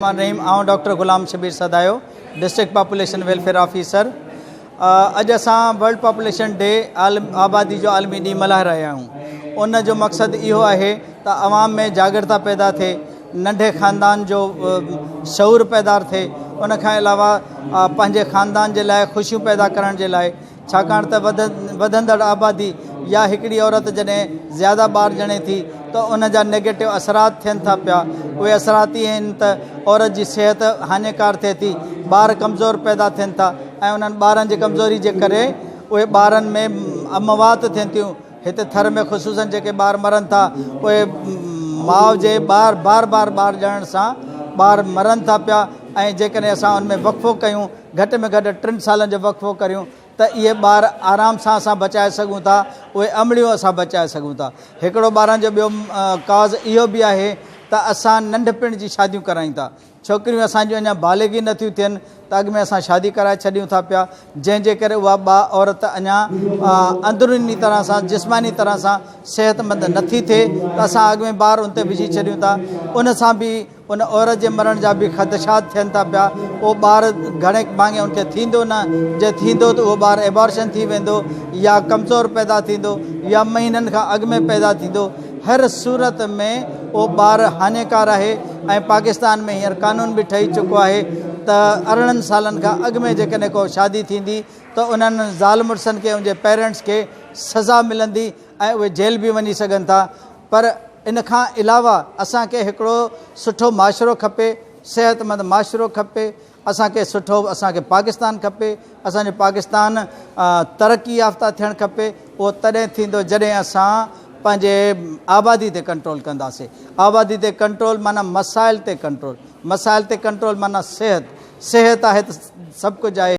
रहीम आऊं डॉक्टर गुलाम शबीर सदायो district population welfare officer. अॼु असां वर्ल्ड पॉपुलेशन डे आबादी जो आलमी ॾींहुं मल्हाए रहिया आहियूं। उन जो मक़सदु इहो आहे त अवाम में जागृता पैदा थिए, नंढे ख़ानदान जो शऊर पैदा थिए, उन खां अलावा पंहिंजे ख़ानदान जे लाइ ख़ुशियूं पैदा करण जे लाइ, छाकाणि त वधंदड़ आबादी या हिकिड़ी औरत जॾहिं ज़्यादा ॿार ॼणे थी त उन जा नेगेटिव असरात थियनि था पिया। उहे असरात इहे आहिनि त औरत जी सिहत हानिकार थिए थी, ॿार कमज़ोर पैदा थियनि था ऐं उन्हनि ॿारनि जी कमज़ोरी जे करे उहे ॿारनि में अमवात थियनि थियूं। हिते थर में ख़ुशूसन जेके ॿार मरनि था उहे माउ जे बार बार ॿार ॼणण सां ॿार मरनि था पिया। ऐं जेकॾहिं असां उनमें वक़फ़ो कयूं, घटि में घटि 3 सालनि जो वक़फ़ो करियूं त इहे ॿार आराम सां असां बचाए सघूं था, उहे अमड़ियूं असां बचाए सघूं था। हिकिड़ो ॿारनि जो ॿियो काज़ इहो बि आहे त असां नंढपिण जी शादियूं करायूं था। छोकिरियूं असांजियूं अञा बालिग़ी नथियूं थियनि त अॻु में असां शादी कराए छॾियूं था पिया, जंहिंजे करे उहा औरत अञा अंदरूनी तरह सां जिस्मानी तरह सां सिहतमंद नथी थिए त असां अॻु में ॿार उन ते विझी छॾियूं था। उन सां बि उन औरत जे मरण जा बि ख़दशात थियनि था पिया। उहो ॿार घणे भाङे उनखे थींदो न, जे थींदो त उहो ॿारु एबॉर्शन थी वेंदो या कमज़ोर पैदा थींदो या महीननि खां अॻु में पैदा थींदो। हर सूरत में उहो ॿारु हानिकार आहे। ऐं पाकिस्तान में हींअर कानून बि ठही चुको आहे त 18 सालनि खां अॻु में जेकॾहिं को शादी थींदी त उन्हनि ज़ाल मुड़ुसनि खे उनजे पेरेंट्स खे सज़ा मिलंदी ऐं उहे जेल बि वञी सघनि था। पर इन खां अलावा असांखे हिकिड़ो सुठो माशरो खपे, सिहतमंद माशरो खपे। असांखे पाकिस्तान खपे, असांजो पाकिस्तान तरक़ी याफ़्ता थियणु खपे। उहो तॾहिं थींदो जॾहिं असां पंहिंजे आबादी ते कंट्रोल कंदासीं। आबादी ते कंट्रोल माना मसाइल ते कंट्रोल, मसाइल ते कंट्रोल माना सिहत आहे त सभु कुझु आहे।